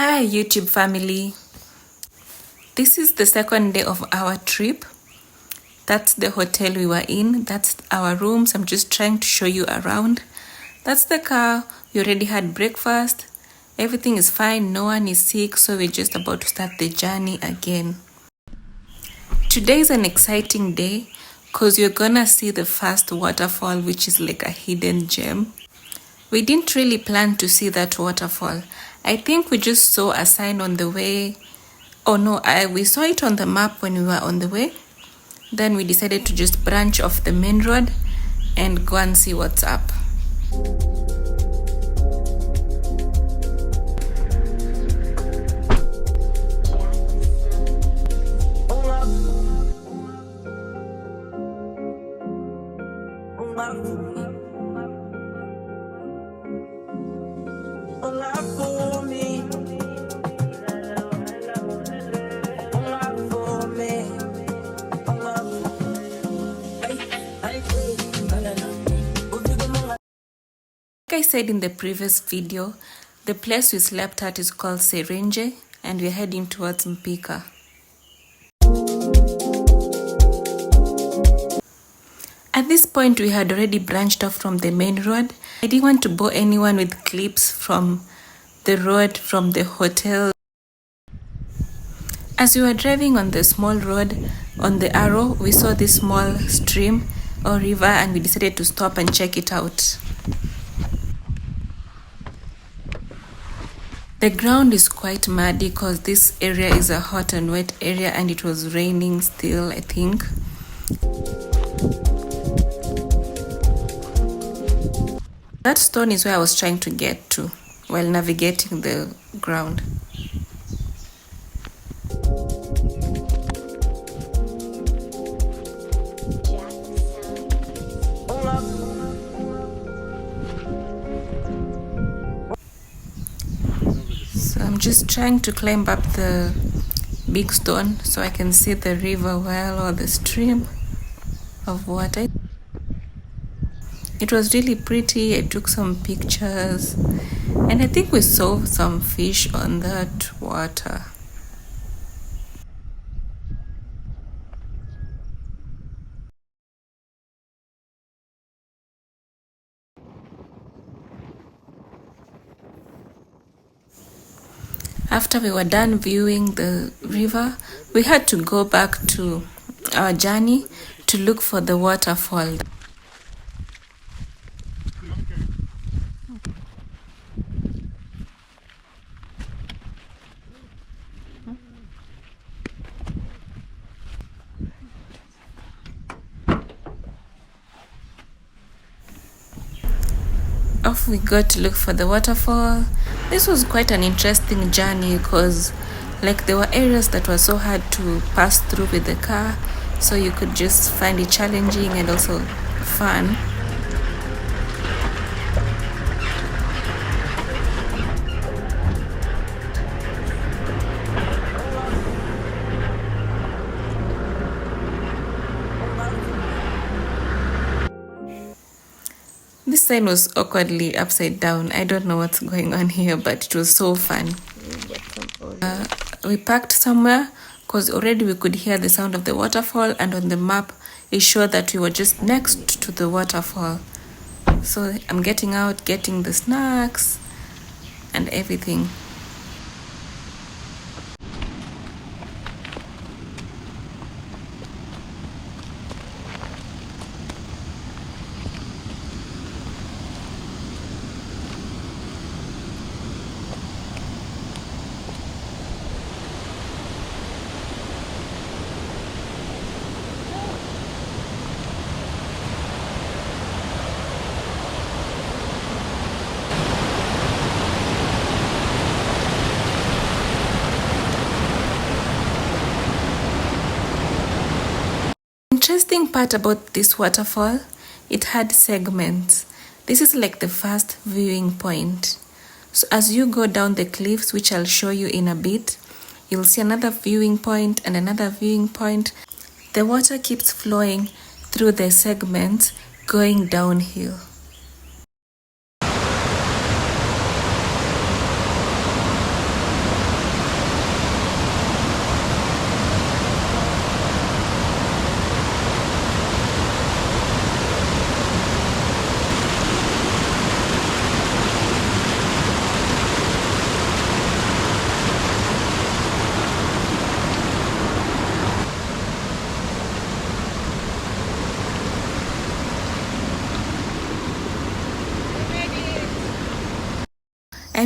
Hi YouTube family. This is the second day of our trip. That's the hotel we were in. That's our rooms. I'm just trying to show you around. That's the car. We already had breakfast. Everything is fine. No one is sick. So we're just about to start the journey again. Today is an exciting day because you're gonna see the first waterfall, which is like a hidden gem. We didn't really plan to see that waterfall. I think we just saw a sign on the way. Oh no, we saw it on the map when we were on the way. Then we decided to just branch off the main road and go and see what's up. Like I said in the previous video, the place we slept at is called Serenje and we're heading towards Mpika. At this point, we had already branched off from the main road. I didn't want to bore anyone with clips from the road from the hotel. As we were driving on the small road, on the arrow, we saw this small stream or river and we decided to stop and check it out. The ground is quite muddy because this area is a hot and wet area and it was raining still, I think. That stone is where I was trying to get to while navigating the ground. So I'm just trying to climb up the big stone so I can see the river well or the stream of water. It was really pretty. I took some pictures and I think we saw some fish on that water. After we were done viewing the river, we had to go back to our journey to look for the waterfall. Off we go to look for the waterfall. This was quite an interesting journey because like there were areas that were so hard to pass through with the car, so you could just find it challenging and also fun. This sign was awkwardly upside down. I don't know what's going on here, but it was so fun. We parked somewhere because already we could hear the sound of the waterfall, and on the map it showed that we were just next to the waterfall. So I'm getting out, getting the snacks and everything. Interesting part about this waterfall, it had segments. This is like the first viewing point. So as you go down the cliffs, which I'll show you in a bit, you'll see another viewing point and another viewing point. The water keeps flowing through the segments going downhill.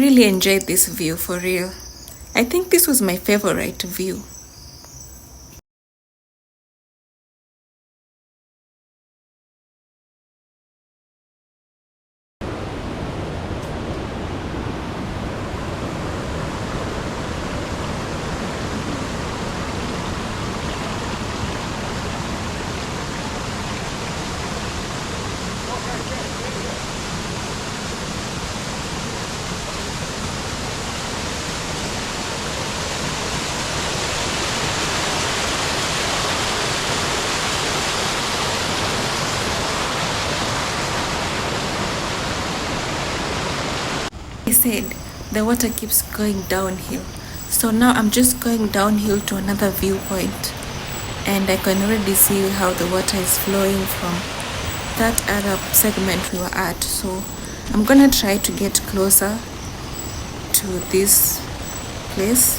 really enjoyed this view for real. I think this was my favorite view. I said the water keeps going downhill, so now I'm just going downhill to another viewpoint, and I can already see how the water is flowing from that other segment we were at. So I'm gonna try to get closer to this place.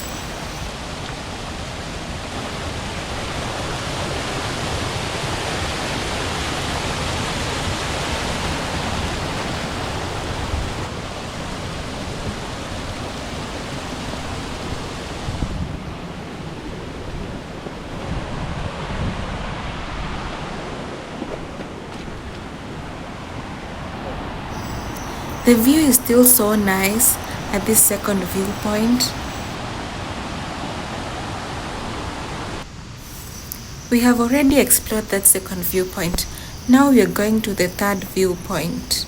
The view is still so nice at this second viewpoint. We have already explored that second viewpoint. Now we are going to the third viewpoint.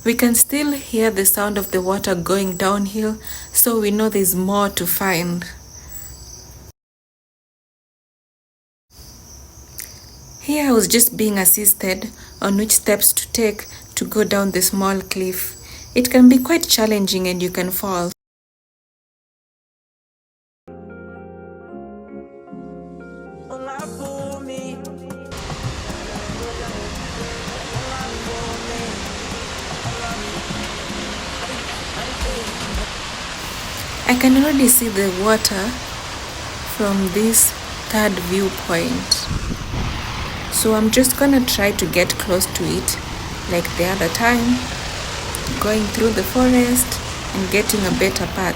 We can still hear the sound of the water going downhill, so we know there's more to find. Here I was just being assisted on which steps to take to go down the small cliff. It can be quite challenging and you can fall. I can already see the water from this third viewpoint. So I'm just gonna try to get close to it like the other time, going through the forest and getting a better path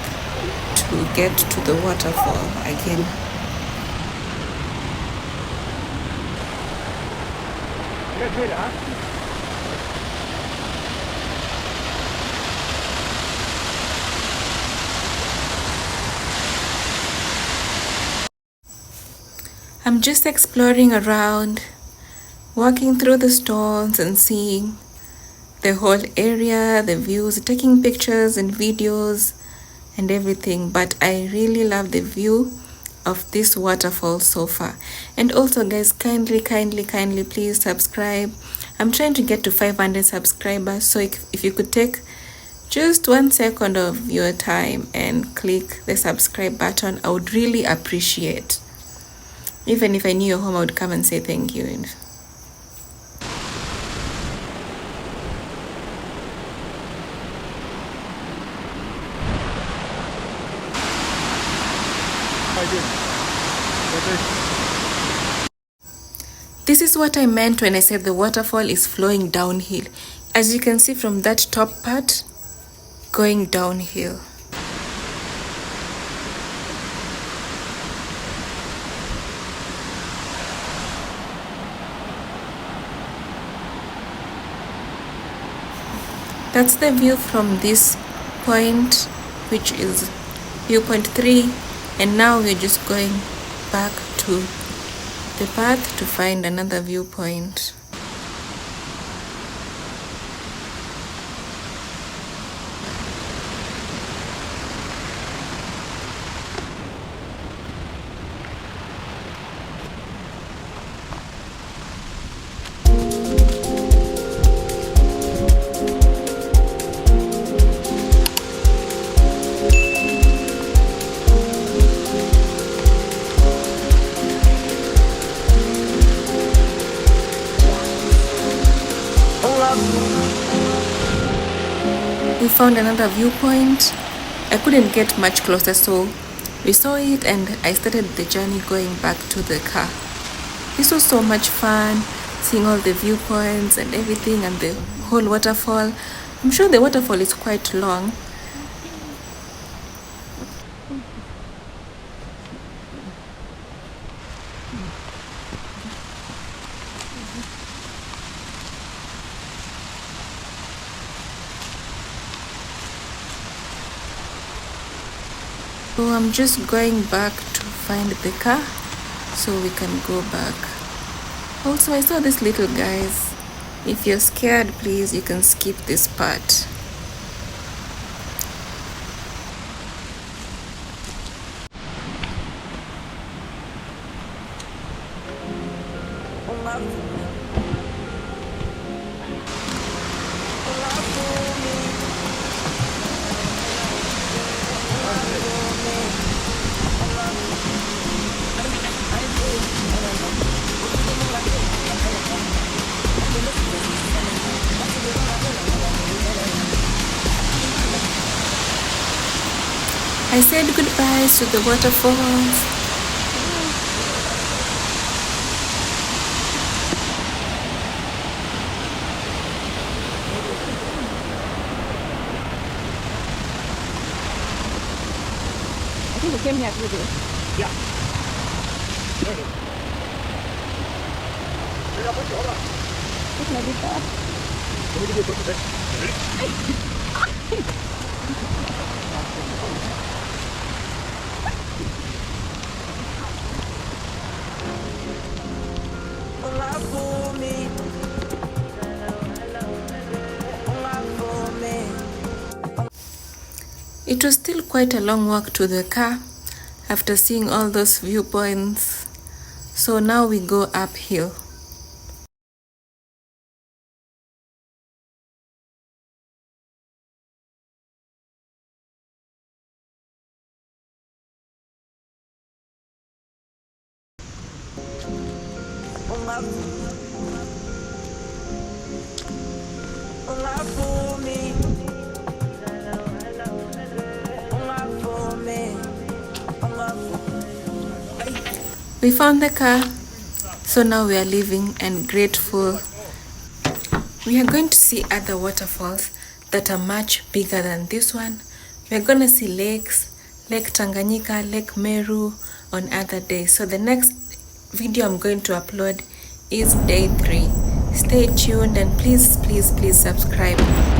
to get to the waterfall again. I'm just exploring around, walking through the stones and seeing the whole area, the views, taking pictures and videos and everything. But I really love the view of this waterfall so far. And also guys, kindly please subscribe. I'm trying to get to 500 subscribers, so if you could take just 1 second of your time and click the subscribe button, I would really appreciate. Even if I knew your home, I would come and say thank you. This is what I meant when I said the waterfall is flowing downhill. As you can see from that top part, going downhill. That's the view from this point, which is viewpoint 3, and now we're just going back to the path to find another viewpoint. We found another viewpoint. I couldn't get much closer, so we saw it and I started the journey going back to the car. This was so much fun. seeing all the viewpoints and everything, and the whole waterfall. I'm sure the waterfall is quite long. So I'm just going back to find the car so we can go back. Also, I saw these little guys. If you're scared, please, you can skip this part. I said goodbyes to the waterfalls. I think we came here through this. Yeah. It's my guitar. It was still quite a long walk to the car after seeing all those viewpoints. So now we go uphill. We found the car, so now we are leaving and grateful. We are going to see other waterfalls that are much bigger than this one. We are going to see lakes, Lake Tanganyika, Lake Meru on other days. So the next video I'm going to upload is day 3. Stay tuned and please subscribe.